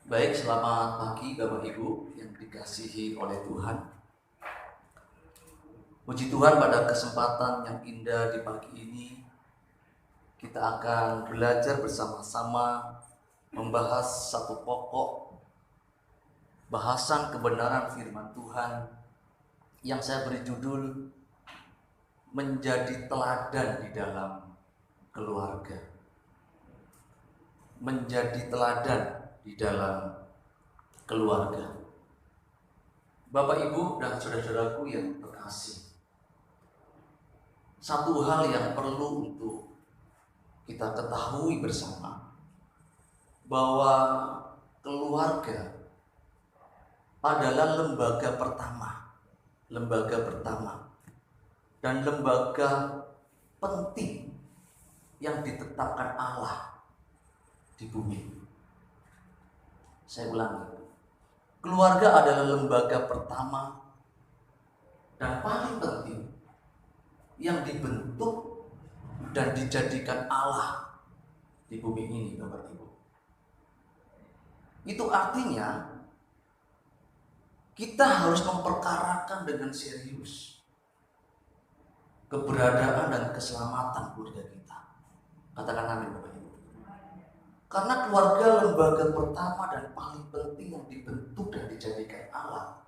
Baik, selamat pagi Bapak Ibu yang dikasihi oleh Tuhan. Puji Tuhan, pada kesempatan yang indah di pagi ini kita akan belajar bersama-sama membahas satu pokok bahasan kebenaran firman Tuhan yang saya beri judul menjadi teladan di dalam keluarga. Menjadi teladan di dalam keluarga. Bapak Ibu dan saudara-saudaraku yang terkasih, satu hal yang perlu untuk kita ketahui bersama, bahwa keluarga adalah lembaga pertama dan lembaga penting yang ditetapkan Allah di bumi. Saya ulangi, keluarga adalah lembaga pertama dan paling penting yang dibentuk dan dijadikan Allah di bumi ini, Bapak Ibu. Itu artinya kita harus memperkarakan dengan serius keberadaan dan keselamatan keluarga kita. Katakan amin, Bapak Ibu. Karena keluarga lembaga pertama dan paling penting yang dibentuk dan dijadikan Allah,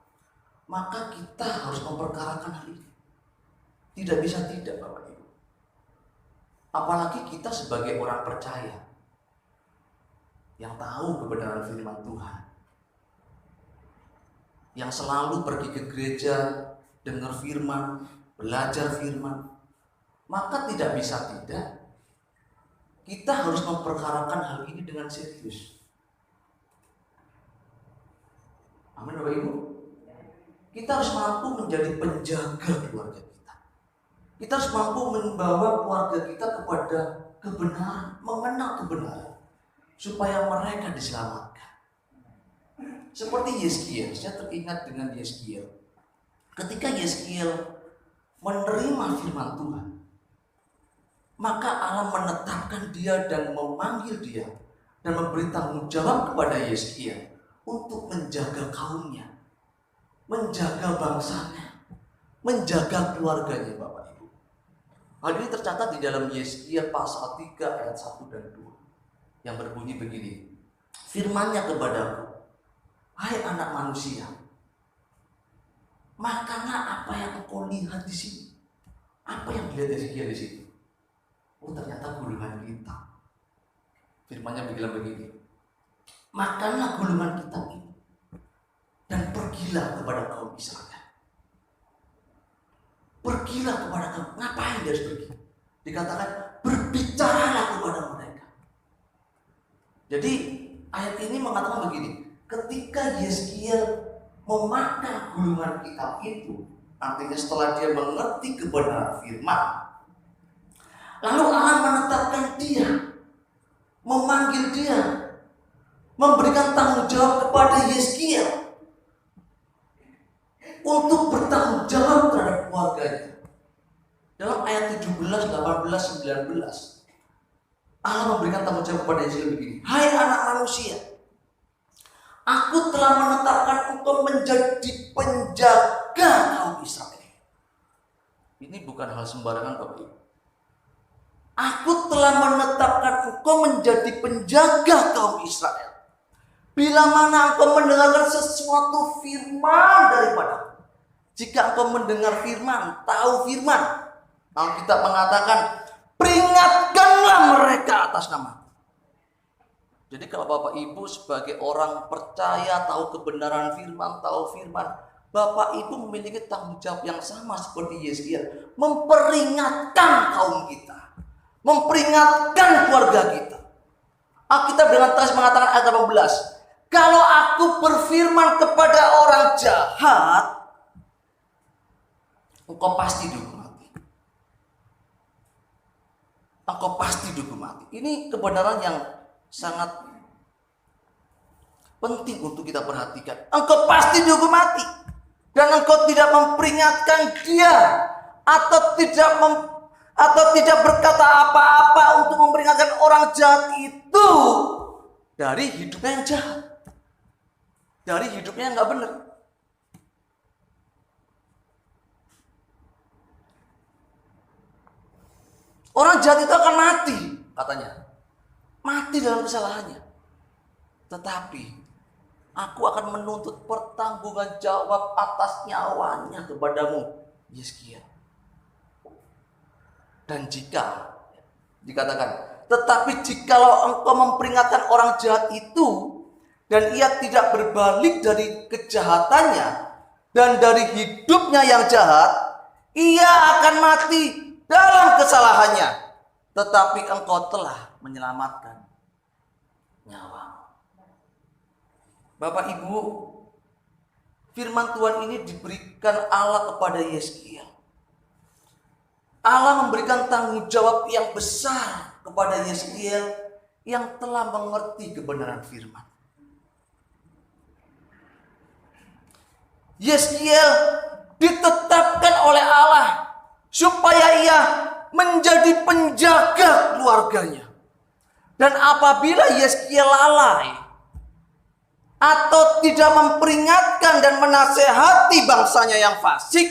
maka kita harus memperkarakan hal ini. Tidak bisa tidak, Bapak Ibu. Apalagi kita sebagai orang percaya yang tahu kebenaran firman Tuhan, yang selalu pergi ke gereja, dengar firman, belajar firman, maka tidak bisa tidak kita harus memperkarakan hal ini dengan serius. Amin, Bapak Ibu. Kita harus mampu menjadi penjaga keluarga kita. Kita harus mampu membawa keluarga kita kepada kebenaran, mengenal kebenaran, supaya mereka diselamatkan. Seperti Yeskiel, saya teringat dengan Yeskiel. Ketika Yeskiel menerima firman Tuhan, maka Allah menetapkan dia dan memanggil dia dan memberi tanggung jawab kepada Yeskiel untuk menjaga kaumnya, menjaga bangsanya, menjaga keluarganya, Bapak Ibu. Hal ini tercatat di dalam Yeskiel pasal 3 ayat 1 dan 2 yang berbunyi begini. Firman-Nya kepadaku, hai anak manusia, makanlah apa yang engkau lihat di sini. Apa yang dilihat Yeskiel di sini? Oh, ternyata gulungan kita. Firman-Nya bilang begini, makanlah gulungan kita ini dan pergilah kepada kaum Israel. Pergilah kepada kaum. Ngapain dia harus pergi? Dikatakan berbicaralah kepada mereka. Jadi ayat ini mengatakan begini, ketika Yeskiel memakan gulungan kitab itu, artinya setelah dia mengerti kebenaran firman, lalu Allah menetapkan dia, memanggil dia, memberikan tanggung jawab kepada Yeskiel untuk bertanggung jawab terhadap keluarganya. Dalam ayat 17, 18, 19, Allah memberikan tanggung jawab kepada Yeskiel begini, hai anak manusia, aku telah menetapkan engkau menjadi penjaga kaum Israel. Ini bukan hal sembarangan, Bapak Ibu. Aku telah menetapkan engkau menjadi penjaga kaum Israel. Bila mana engkau mendengarkan sesuatu firman daripada, jika engkau mendengar firman, tahu firman, Alkitab mengatakan, peringatkanlah mereka atas nama. Jadi kalau Bapak Ibu sebagai orang percaya, tahu kebenaran firman, tahu firman, Bapak Ibu memiliki tanggung jawab yang sama seperti Yeskiel, memperingatkan kaum kita, memperingatkan keluarga kita. Alkitab dengan tegas mengatakan ayat 18, kalau aku berfirman kepada orang jahat, engkau pasti dihukum mati. Engkau pasti dihukum mati. Ini kebenaran yang sangat penting untuk kita perhatikan. Engkau pasti dihukum mati. Dan engkau tidak memperingatkan dia, atau tidak berkata apa-apa untuk memperingatkan orang jahat itu dari hidupnya yang jahat. dari hidupnya yang nggak benar. Orang jahat itu akan mati, katanya. Mati dalam kesalahannya. Tetapi aku akan menuntut pertanggungan jawab atas nyawanya kepadamu, Yeskiel. Dan jika dikatakan, tetapi jikalau engkau memperingatkan orang jahat itu dan ia tidak berbalik dari kejahatannya dan dari hidupnya yang jahat, ia akan mati dalam kesalahannya, tetapi engkau telah menyelamatkan nyawa. Bapak Ibu, firman Tuhan ini diberikan Allah kepada Yeskiel. Allah memberikan tanggung jawab yang besar kepada Yeskiel yang telah mengerti kebenaran firman. Yeskiel ditetapkan oleh Allah supaya ia menjadi penjaga keluarganya. Dan apabila Yeskiel lalai atau tidak memperingatkan dan menasehati bangsanya yang fasik,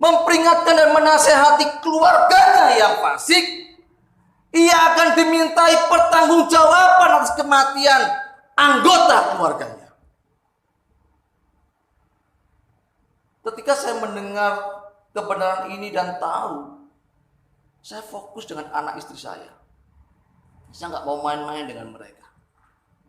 memperingatkan dan menasehati keluarganya yang fasik, ia akan dimintai pertanggungjawaban atas kematian anggota keluarganya. Ketika saya mendengar kebenaran ini dan tahu, saya fokus dengan anak istri saya. Saya nggak mau main-main dengan mereka.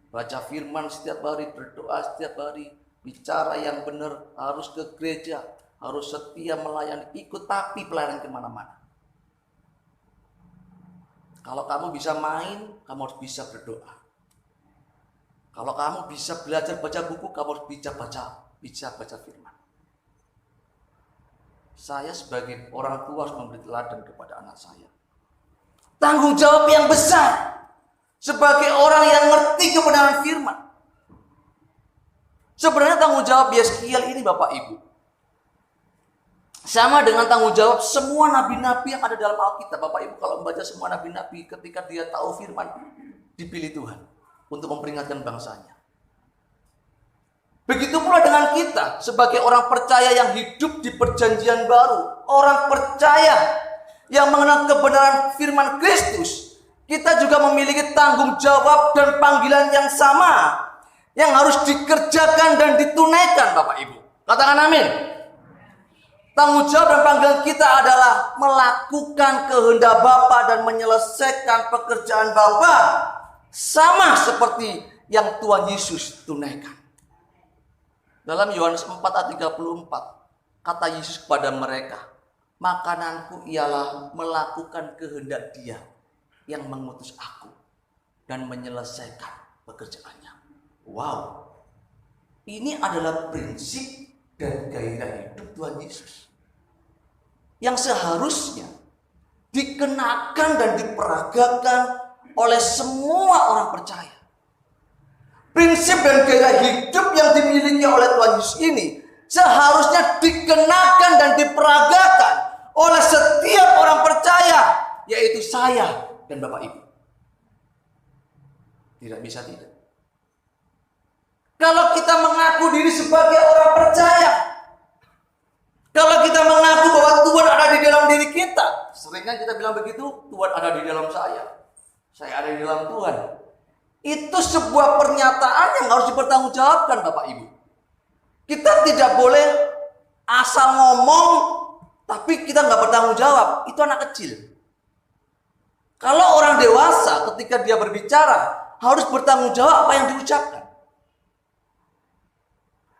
Baca firman setiap hari, berdoa setiap hari, bicara yang benar, harus ke gereja, harus setia melayani, ikut tapi pelayanan kemana-mana. Kalau kamu bisa main, kamu harus bisa berdoa. Kalau kamu bisa belajar baca buku, kamu harus bisa baca firman. Saya sebagai orang tua harus memberi teladan kepada anak saya. Tanggung jawab yang besar sebagai orang yang ngerti kebenaran firman. Sebenarnya tanggung jawab Yeskiel ini Bapak Ibu sama dengan tanggung jawab semua nabi-nabi yang ada dalam Alkitab. Bapak Ibu kalau membaca semua nabi-nabi, ketika dia tahu firman, dipilih Tuhan untuk memperingatkan bangsanya. Begitu pula dengan kita sebagai orang percaya yang hidup di perjanjian baru, orang percaya yang mengenal kebenaran firman Kristus. Kita juga memiliki tanggung jawab dan panggilan yang sama yang harus dikerjakan dan ditunaikan Bapak Ibu. Katakan amin. Tanggung jawab dan panggilan kita adalah melakukan kehendak Bapa dan menyelesaikan pekerjaan Bapa sama seperti yang Tuhan Yesus tunaikan. Dalam Yohanes 4 ayat 34, kata Yesus kepada mereka, makananku ialah melakukan kehendak Dia yang mengutus aku dan menyelesaikan pekerjaannya. Wow, ini adalah prinsip dan gairah hidup Tuhan Yesus yang seharusnya dikenakan dan diperagakan oleh semua orang percaya. Prinsip dan gairah hidup yang dimiliki oleh Tuhan Yesus ini seharusnya dikenakan dan diperagakan oleh setiap orang percaya, yaitu saya dan Bapak Ibu. Tidak bisa tidak. Kalau kita mengaku diri sebagai orang percaya, kalau kita mengaku bahwa Tuhan ada di dalam diri kita, seringnya kita bilang begitu, Tuhan ada di dalam saya ada di dalam Tuhan. Itu sebuah pernyataan yang harus dipertanggungjawabkan Bapak Ibu. Kita tidak boleh asal ngomong, tapi kita nggak bertanggung jawab. Itu anak kecil. Kalau orang dewasa ketika dia berbicara harus bertanggung jawab apa yang diucapkan.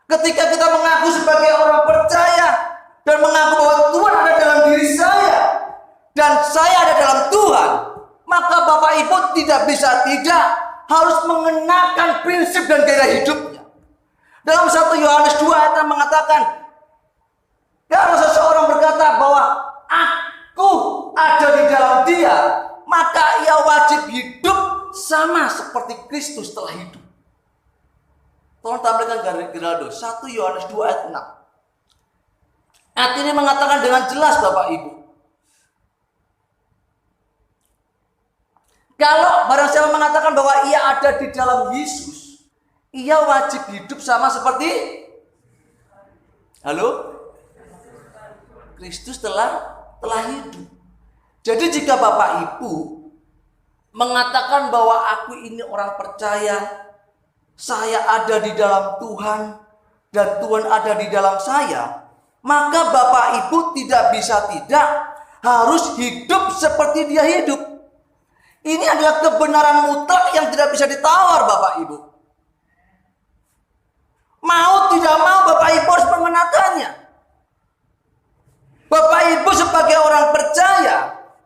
Ketika kita mengaku sebagai orang percaya dan mengaku bahwa Tuhan ada dalam diri saya dan saya ada dalam Tuhan, maka Bapak Ibu tidak bisa tidak harus mengenakan prinsip dan gaya hidupnya. Dalam 1 Yohanes 2 ayat yang mengatakan, kalau seseorang berkata bahwa aku ada di dalam dia, maka ia wajib hidup sama seperti Kristus telah hidup. Tolong tampilkan Geraldo 1 Yohanes 2 ayat 6. Ayat ini mengatakan dengan jelas Bapak Ibu, kalau barang siapa mengatakan bahwa ia ada di dalam Yesus, ia wajib hidup sama seperti Kristus telah hidup. Jadi jika Bapak Ibu mengatakan bahwa aku ini orang percaya, saya ada di dalam Tuhan dan Tuhan ada di dalam saya, maka Bapak Ibu tidak bisa tidak harus hidup seperti dia hidup. Ini adalah kebenaran mutlak yang tidak bisa ditawar Bapak Ibu. Mau tidak mau Bapak Ibu harus mengenakannya. Bapak Ibu sebagai orang percaya,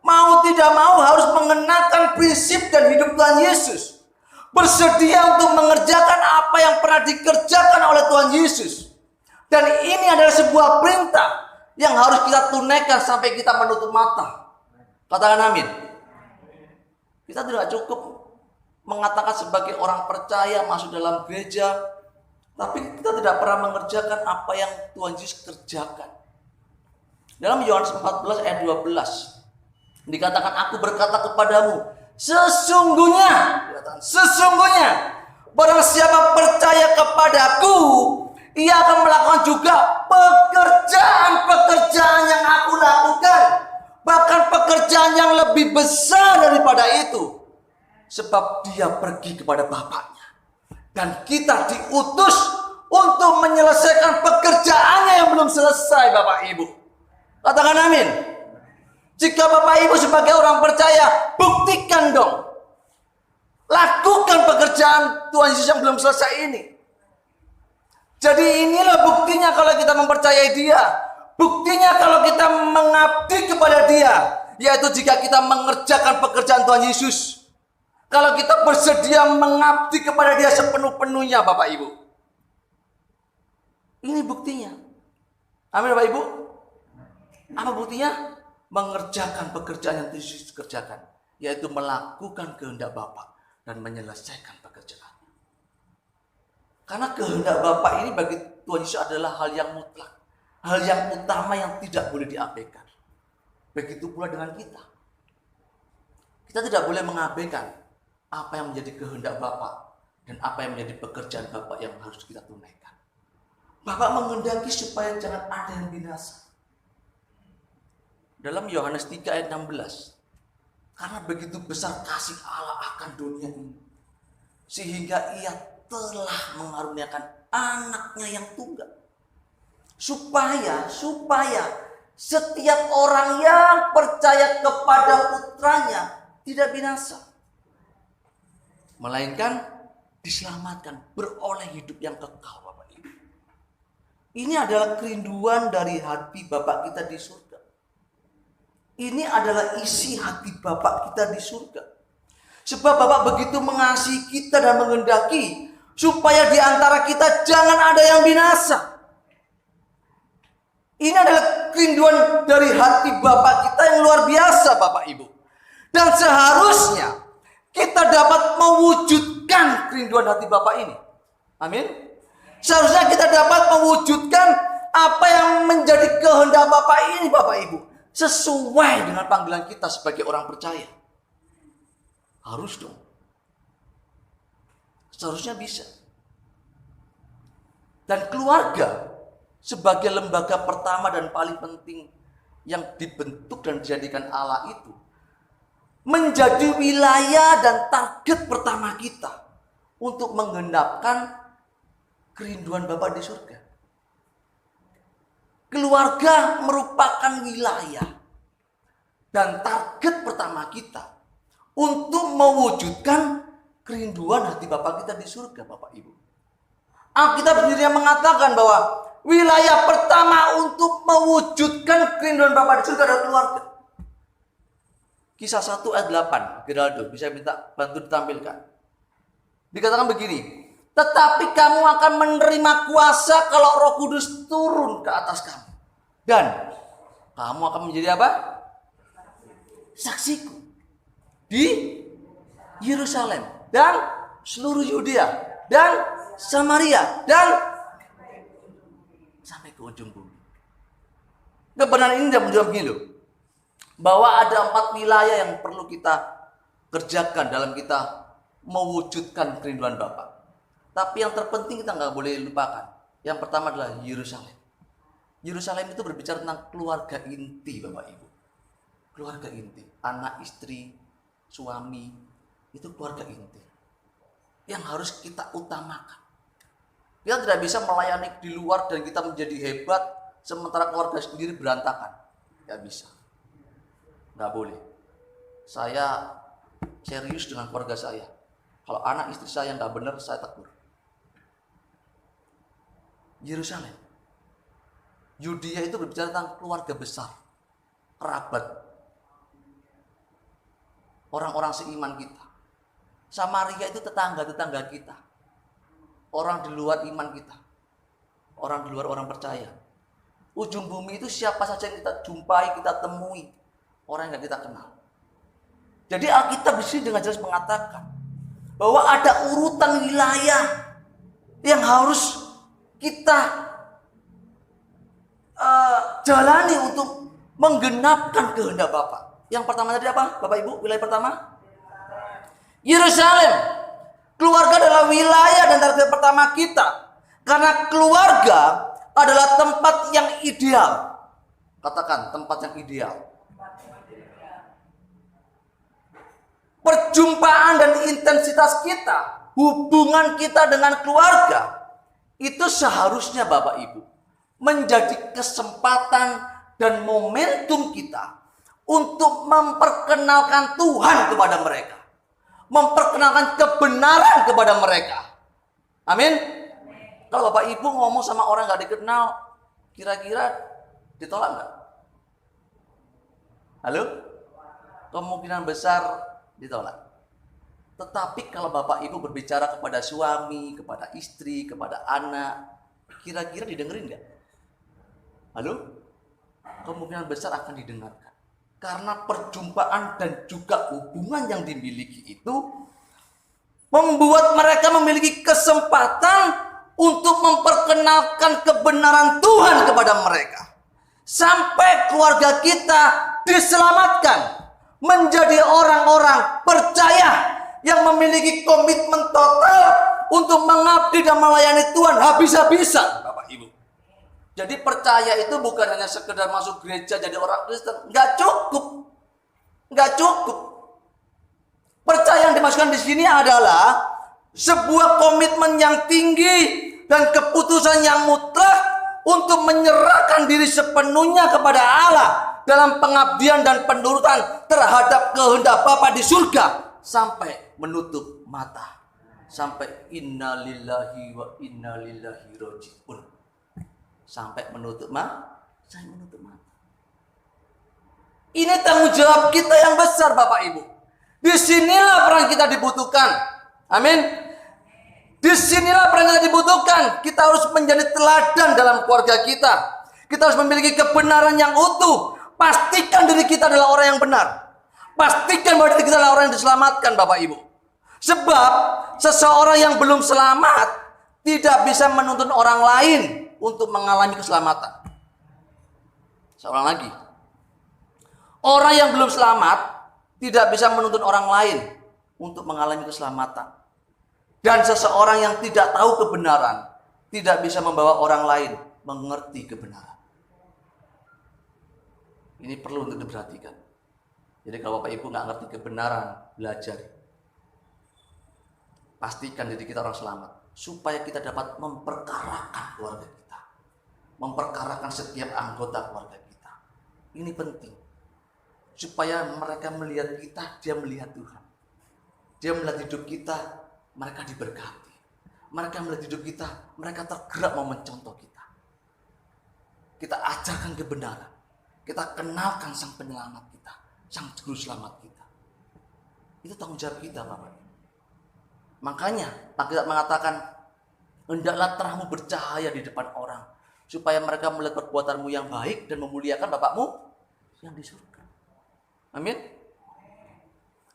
mau tidak mau harus mengenakan prinsip dan hidup Tuhan Yesus. Bersedia untuk mengerjakan apa yang pernah dikerjakan oleh Tuhan Yesus. Dan ini adalah sebuah perintah yang harus kita tunaikan sampai kita menutup mata. Katakan amin. Kita tidak cukup mengatakan sebagai orang percaya masuk dalam gereja, tapi kita tidak pernah mengerjakan apa yang Tuhan Yesus kerjakan. Dalam Yohanes 14 ayat 12 dikatakan, aku berkata kepadamu, sesungguhnya barang siapa percaya kepadaku, ia akan melakukan juga pekerjaan-pekerjaan yang aku lakukan, bahkan pekerjaan yang lebih besar daripada itu, sebab dia pergi kepada Bapaknya. Dan kita diutus untuk menyelesaikan pekerjaannya yang belum selesai, Bapak Ibu. Katakan amin. Jika Bapak Ibu sebagai orang percaya, buktikan dong. Lakukan pekerjaan Tuhan Yesus yang belum selesai ini. Jadi inilah buktinya kalau kita mempercayai Dia. Buktinya kalau kita mengabdi kepada Dia, yaitu jika kita mengerjakan pekerjaan Tuhan Yesus. Kalau kita bersedia mengabdi kepada Dia sepenuh-penuhnya, Bapak Ibu. Ini buktinya. Amin, Bapak Ibu. Apa buktinya? Mengerjakan pekerjaan yang Tuhan Yesus kerjakan, yaitu melakukan kehendak Bapa dan menyelesaikan pekerjaan. Karena kehendak Bapa ini bagi Tuhan Yesus adalah hal yang mutlak, hal yang utama yang tidak boleh diabaikan. Begitu pula dengan kita. Kita tidak boleh mengabaikan apa yang menjadi kehendak Bapa dan apa yang menjadi pekerjaan Bapa yang harus kita tunaikan. Bapa menghendaki supaya jangan ada yang binasa. Dalam Yohanes 3 ayat 16, karena begitu besar kasih Allah akan dunia ini, sehingga Ia telah mengaruniakan anaknya yang tunggal, supaya setiap orang yang percaya kepada putranya tidak binasa, melainkan diselamatkan, beroleh hidup yang kekal. Bapak Ibu, ini adalah kerinduan dari hati Bapak kita di surga. Ini adalah isi hati Bapak kita di surga. Sebab Bapak begitu mengasihi kita dan menghendaki supaya di antara kita jangan ada yang binasa. Ini adalah kerinduan dari hati Bapak kita yang luar biasa, Bapak Ibu. Dan seharusnya kita dapat mewujudkan kerinduan hati Bapak ini. Amin. Seharusnya kita dapat mewujudkan apa yang menjadi kehendak Bapak ini, Bapak Ibu. Sesuai dengan panggilan kita sebagai orang percaya. Harus dong. Seharusnya bisa. Dan keluarga sebagai lembaga pertama dan paling penting yang dibentuk dan dijadikan Allah itu menjadi wilayah dan target pertama kita untuk menggenapkan kerinduan Bapa di surga. Keluarga merupakan wilayah dan target pertama kita untuk mewujudkan kerinduan hati Bapa kita di surga, Bapak Ibu. Alkitab sendiri yang mengatakan bahwa wilayah pertama untuk mewujudkan kerinduan Bapa di surga adalah keluarga. Kisah 1 ayat 8, Geraldo, bisa minta bantu ditampilkan. Dikatakan begini, tetapi kamu akan menerima kuasa kalau Roh Kudus turun ke atas kamu. Dan kamu akan menjadi apa? Saksiku di Yerusalem dan seluruh Yudea dan Samaria dan sampai ke ujung bumi. Kebenaran ini tidak menjawab begini loh, bahwa ada 4 wilayah yang perlu kita kerjakan dalam kita mewujudkan kerinduan Bapa. Tapi yang terpenting kita nggak boleh lupakan. Yang pertama adalah Yerusalem. Yerusalem itu berbicara tentang keluarga inti, Bapak Ibu. Keluarga inti, anak, istri, suami, itu keluarga inti yang harus kita utamakan. Kita tidak bisa melayani di luar dan kita menjadi hebat sementara keluarga sendiri berantakan. Gak bisa, gak boleh. Saya serius dengan keluarga saya. Kalau anak istri saya gak benar, saya tegur. Yerusalem, Yudea itu berbicara tentang keluarga besar, kerabat, orang-orang seiman kita. Samaria itu tetangga-tetangga kita, orang di luar iman kita, orang di luar orang percaya. Ujung bumi itu siapa saja yang kita jumpai, kita temui, orang yang kita kenal. Jadi Alkitab di sini dengan jelas mengatakan bahwa ada urutan wilayah yang harus kita jalani untuk menggenapkan kehendak Bapa. Yang pertama tadi apa, Bapak Ibu? Wilayah pertama Yerusalem. Keluarga adalah wilayah dan target pertama kita. Karena keluarga adalah tempat yang ideal. Katakan, tempat yang ideal. Perjumpaan dan intensitas kita, hubungan kita dengan keluarga, itu seharusnya Bapak Ibu menjadi kesempatan dan momentum kita untuk memperkenalkan Tuhan kepada mereka. Memperkenalkan kebenaran kepada mereka. Amin. Kalau Bapak Ibu ngomong sama orang gak dikenal, kira-kira ditolak gak? Halo? Kemungkinan besar ditolak. Tetapi kalau Bapak Ibu berbicara kepada suami, kepada istri, kepada anak, kira-kira didengerin gak? Halo? Kemungkinan besar akan didengarkan. Karena perjumpaan dan juga hubungan yang dimiliki itu membuat mereka memiliki kesempatan untuk memperkenalkan kebenaran Tuhan kepada mereka. Sampai keluarga kita diselamatkan menjadi orang-orang percaya yang memiliki komitmen total untuk mengabdi dan melayani Tuhan habis-habisan, Bapak Ibu. Jadi percaya itu bukan hanya sekedar masuk gereja jadi orang Kristen, nggak cukup, nggak cukup. Percaya yang dimasukkan di sini adalah sebuah komitmen yang tinggi dan keputusan yang mutlak untuk menyerahkan diri sepenuhnya kepada Allah dalam pengabdian dan penurutan terhadap kehendak Bapa di surga sampai menutup mata, sampai innalillahi wa innalillahi rajiun. Sampai menutup mata. Ini tanggung jawab kita yang besar, Bapak Ibu. Disinilah peran kita dibutuhkan. Amin. Disinilah peran kita dibutuhkan. Kita harus menjadi teladan dalam keluarga kita. Kita harus memiliki kebenaran yang utuh. Pastikan diri kita adalah orang yang benar. Pastikan bahwa diri kita adalah orang yang diselamatkan, Bapak Ibu. Sebab seseorang yang belum selamat tidak bisa menuntun orang lain untuk mengalami keselamatan. Seorang lagi. Orang yang belum selamat tidak bisa menuntun orang lain untuk mengalami keselamatan. Dan seseorang yang tidak tahu kebenaran tidak bisa membawa orang lain mengerti kebenaran. Ini perlu untuk diperhatikan. Jadi kalau Bapak Ibu nggak ngerti kebenaran, belajar. Pastikan diri kita orang selamat. Supaya kita dapat memperkarakan keluarga kita. Memperkarakan setiap anggota keluarga kita. Ini penting. Supaya mereka melihat kita, dia melihat Tuhan. Dia melihat hidup kita, mereka diberkati. Mereka melihat hidup kita, mereka tergerak mau mencontoh kita. Kita ajarkan kebenaran. Kita kenalkan sang penyelamat kita. Sang juru selamat kita. Itu tanggung jawab kita, Bapak. Makanya Alkitab mengatakan, hendaklah terangmu bercahaya di depan orang, supaya mereka melihat perbuatanmu yang baik dan memuliakan Bapakmu yang di surga. Amin.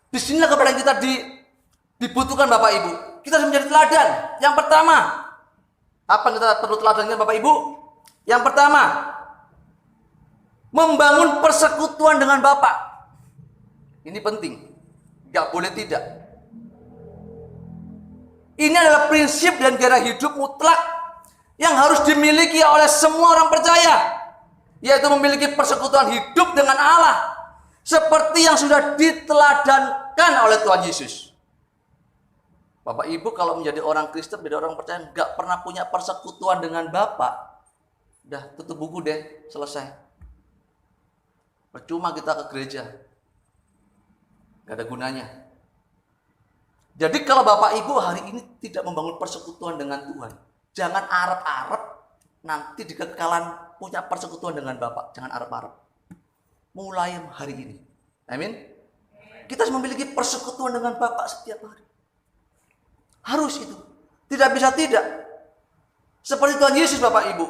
Disinilah kepada kita dibutuhkan, Bapak Ibu. Kita harus menjadi teladan. Yang pertama, apa yang kita perlu teladankan, Bapak Ibu? Yang pertama, membangun persekutuan dengan Bapak. Ini penting. Gak boleh tidak. Ini adalah prinsip dan gaya hidup mutlak yang harus dimiliki oleh semua orang percaya, yaitu memiliki persekutuan hidup dengan Allah, seperti yang sudah diteladankan oleh Tuhan Yesus. Bapak Ibu kalau menjadi orang Kristen, menjadi orang percaya, nggak pernah punya persekutuan dengan Bapak, udah tutup buku deh, selesai. Percuma kita ke gereja, nggak ada gunanya. Jadi kalau Bapak Ibu hari ini tidak membangun persekutuan dengan Tuhan, jangan arep-arep nanti di kekekalan punya persekutuan dengan Bapak. Jangan arep-arep. Mulai hari ini. Amin. Kita harus memiliki persekutuan dengan Bapak setiap hari. Harus itu. Tidak bisa tidak. Seperti Tuhan Yesus Bapak Ibu.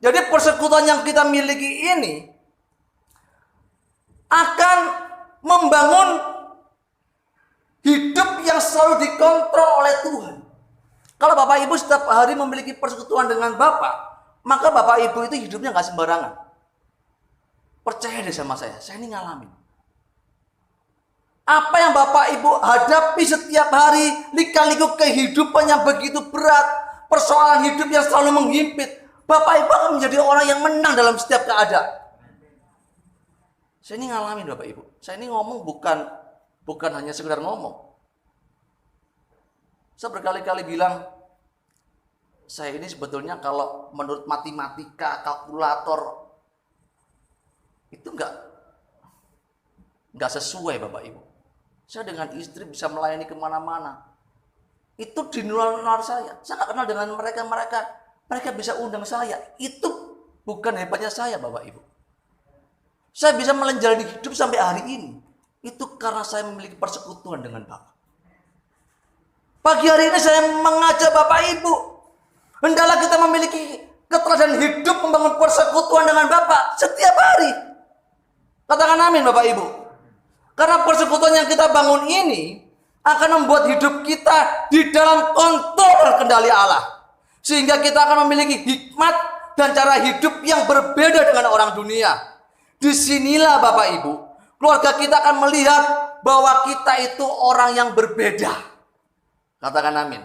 Jadi persekutuan yang kita miliki ini akan membangun hidup yang selalu dikontrol oleh Tuhan. Kalau Bapak Ibu setiap hari memiliki persekutuan dengan Bapak, maka Bapak Ibu itu hidupnya nggak sembarangan. Percaya deh sama saya ini ngalamin. Apa yang Bapak Ibu hadapi setiap hari, lika-liku kehidupan yang begitu berat, persoalan hidup yang selalu menghimpit, Bapak Ibu akan menjadi orang yang menang dalam setiap keadaan. Saya ini ngalamin Bapak Ibu. Saya ini ngomong bukan hanya sekedar ngomong. Saya berkali-kali bilang, saya ini sebetulnya kalau menurut matematika, kalkulator, itu nggak sesuai Bapak Ibu. Saya dengan istri bisa melayani kemana-mana. Itu di luar saya. Saya nggak kenal dengan mereka. Mereka bisa undang saya. Itu bukan hebatnya saya Bapak Ibu. Saya bisa menjalani hidup sampai hari ini. Itu karena saya memiliki persekutuan dengan Bapak. Pagi hari ini saya mengajak Bapak Ibu, hendaklah kita memiliki keteladanan hidup membangun persekutuan dengan Bapak setiap hari. Katakan amin Bapak Ibu. Karena persekutuan yang kita bangun ini akan membuat hidup kita di dalam kontrol dan kendali Allah. Sehingga kita akan memiliki hikmat dan cara hidup yang berbeda dengan orang dunia. Disinilah Bapak Ibu, keluarga kita akan melihat bahwa kita itu orang yang berbeda. Katakan amin.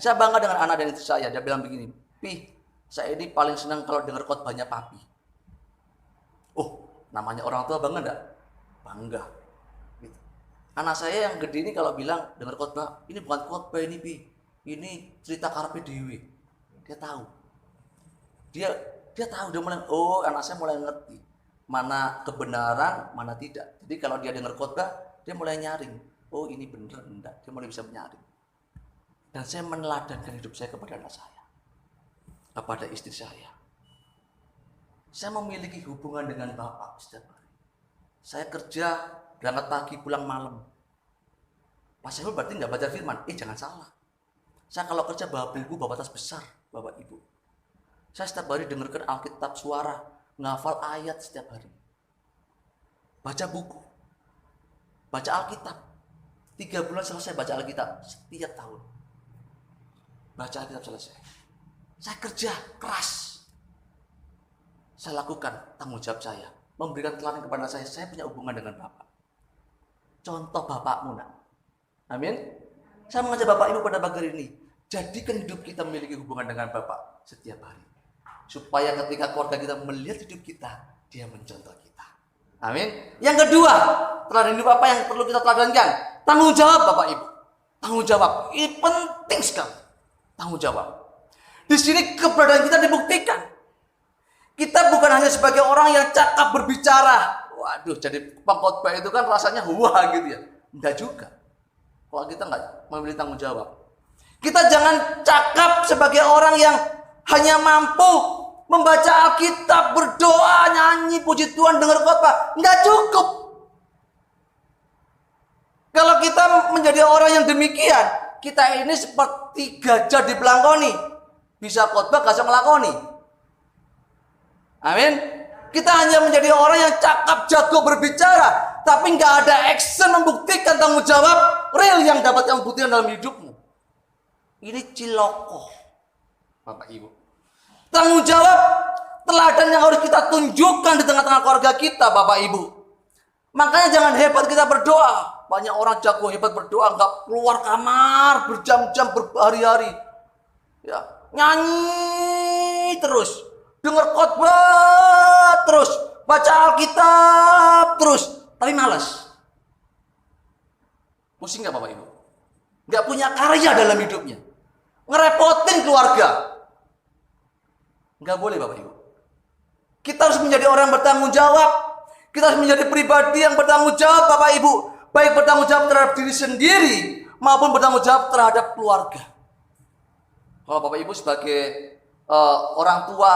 Saya bangga dengan anak dan istri saya. Dia bilang begini, Pi, saya ini paling senang kalau dengar khotbahnya Papi. Oh, namanya orang tua bangga enggak? Bangga. Gitu. Anak saya yang gede ini kalau bilang dengar khotbah, ini bukan khotbah ini Pi, ini cerita karpe dewi. Dia tahu. Dia tahu, dia mulai, oh anak saya mulai ngerti mana kebenaran, mana tidak. Jadi kalau dia dengar khotbah, dia mulai nyaring. Oh ini benar enggak? Dia mulai bisa menyaring. Dan saya meneladankan hidup saya kepada anak saya, kepada istri saya. Saya memiliki hubungan dengan Bapak setiap hari. Saya kerja, berangkat pagi, pulang malam. Pak Syahul berarti nggak baca firman? Jangan salah. Saya kalau kerja bawa buku, bawa tas besar, Bapak Ibu. Saya setiap hari dengarkan Alkitab suara, ngafal ayat setiap hari. Baca buku, baca Alkitab. 3 bulan selesai baca Alkitab setiap tahun. Baca Alkitab selesai. Saya kerja keras. Saya lakukan tanggung jawab saya. Memberikan teladan kepada saya punya hubungan dengan Bapak. Contoh Bapakmu nak. Amin. Saya mengajak Bapak Ibu pada pagi ini. Jadikan hidup kita memiliki hubungan dengan Bapak setiap hari. Supaya ketika keluarga kita melihat hidup kita, dia mencontoh kita. Amin. Yang kedua, teladan hidup apa yang perlu kita teladankan? Tanggung jawab Bapak Ibu. Tanggung jawab. Ini penting sekali. Tanggung jawab. Di sini keberadaan kita dibuktikan. Kita bukan hanya sebagai orang yang cakap berbicara. Waduh, jadi pengkhotbah itu kan rasanya wah gitu ya. Enggak juga. Kalau kita enggak memiliki tanggung jawab. Kita jangan cakap sebagai orang yang hanya mampu membaca Alkitab, berdoa, nyanyi, puji Tuhan, dengar khotbah. Enggak cukup. Kalau kita menjadi orang yang demikian, kita ini seperti gajah di pelangkoni. Bisa khotbah, gak bisa melakoni. Amin. Kita hanya menjadi orang yang cakap, jago berbicara, tapi gak ada action membuktikan tanggung jawab real yang dapat kamu buktikan dalam hidupmu. Ini ciloko, Bapak Ibu. Tanggung jawab, teladan yang harus kita tunjukkan di tengah-tengah keluarga kita, Bapak Ibu. Makanya jangan hebat kita berdoa. banyak orang jago hebat berdoa, nggak keluar kamar berjam-jam berhari-hari. Ya, nyanyi terus, dengar khotbah terus, baca Alkitab terus, tapi malas. Pusing nggak Bapak Ibu? Nggak punya karya dalam hidupnya, ngerepotin keluarga. Nggak boleh Bapak Ibu. Kita harus menjadi orang yang bertanggung jawab. Kita harus menjadi pribadi yang bertanggung jawab Bapak Ibu. Baik bertanggung jawab terhadap diri sendiri maupun bertanggung jawab terhadap keluarga. Kalau Bapak Ibu sebagai orang tua,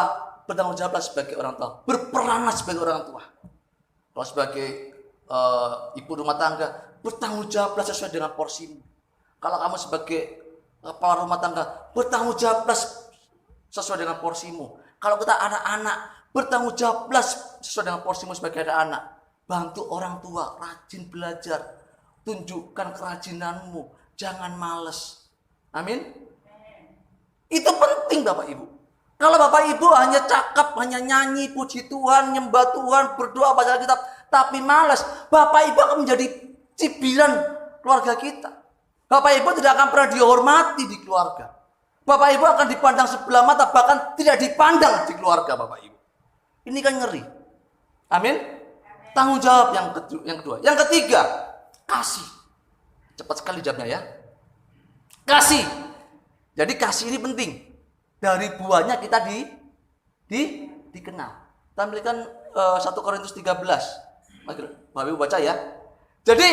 bertanggung jawablah sebagai orang tua. Berperanlah sebagai orang tua. Kalau sebagai ibu rumah tangga, bertanggung jawablah sesuai dengan porsimu. Kalau kamu sebagai kepala rumah tangga, bertanggung jawablah sesuai dengan porsimu. Kalau kita anak-anak, bertanggung jawablah sesuai dengan porsimu sebagai anak. Bantu orang tua, rajin belajar. Tunjukkan kerajinanmu, jangan males. Amin. Itu penting Bapak Ibu. Kalau Bapak Ibu hanya cakap, hanya nyanyi, puji Tuhan, nyembah Tuhan, berdoa, baca Alkitab, tapi malas, Bapak Ibu akan menjadi cibiran keluarga kita. Bapak Ibu tidak akan pernah dihormati di keluarga. Bapak Ibu akan dipandang sebelah mata, bahkan tidak dipandang di keluarga Bapak Ibu. Ini kan ngeri. Amin. Tanggung jawab yang kedua. Yang ketiga, kasih. Cepat sekali jawabnya ya. Kasih. Jadi kasih ini penting. Dari buahnya kita dikenal. Tampilkan 1 Korintus 13. Bapak Ibu baca ya. Jadi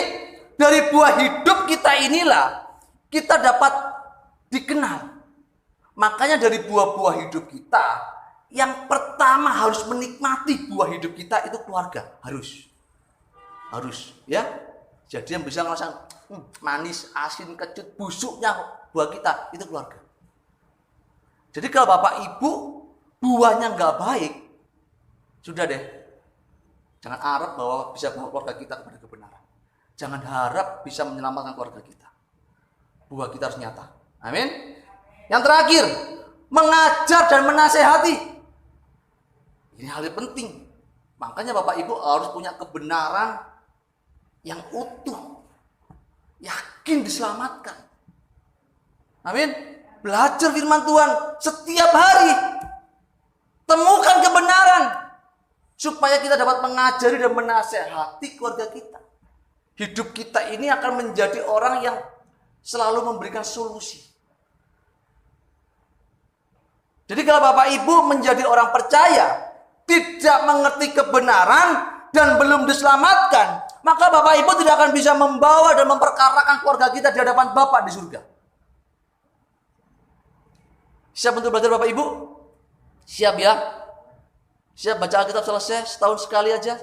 dari buah hidup kita inilah kita dapat dikenal. Makanya dari buah-buah hidup kita, yang pertama harus menikmati buah hidup kita itu keluarga. Harus ya. Jadi yang bisa ngerasain manis, asin, kecut, busuknya buah kita itu keluarga. Jadi kalau Bapak Ibu buahnya nggak baik, sudah deh. Jangan harap bahwa bisa membawa keluarga kita kepada kebenaran. Jangan harap bisa menyelamatkan keluarga kita. Buah kita harus nyata. Amin. Yang terakhir, mengajar dan menasehati. Ini hal yang penting. Makanya Bapak Ibu harus punya kebenaran yang utuh. Yakin diselamatkan. Amin. Belajar firman Tuhan setiap hari. Temukan kebenaran. Supaya kita dapat mengajari dan menasehati keluarga kita. Hidup kita ini akan menjadi orang yang selalu memberikan solusi. Jadi kalau Bapak Ibu menjadi orang percaya, tidak mengerti kebenaran dan belum diselamatkan, maka Bapak Ibu tidak akan bisa membawa dan memperkarakan keluarga kita di hadapan Bapa di surga. Siap untuk belajar Bapak Ibu? Siap ya? Siap baca Alkitab selesai setahun sekali aja?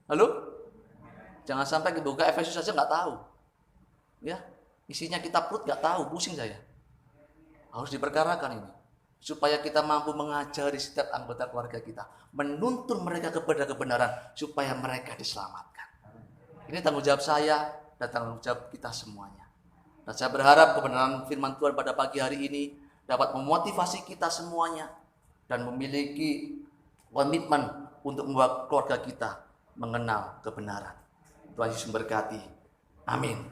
Halo? Jangan sampai buka Efesus saja nggak tahu. Ya, isinya kitab Rut nggak tahu, pusing saya. Harus diperkarakan ini. Supaya kita mampu mengajari setiap anggota keluarga kita. Menuntun mereka kepada kebenaran. Supaya mereka diselamatkan. Ini tanggung jawab saya dan tanggung jawab kita semuanya. Dan saya berharap kebenaran firman Tuhan pada pagi hari ini dapat memotivasi kita semuanya. Dan memiliki komitmen untuk membuat keluarga kita mengenal kebenaran. Tuhan Yesus memberkati. Amin.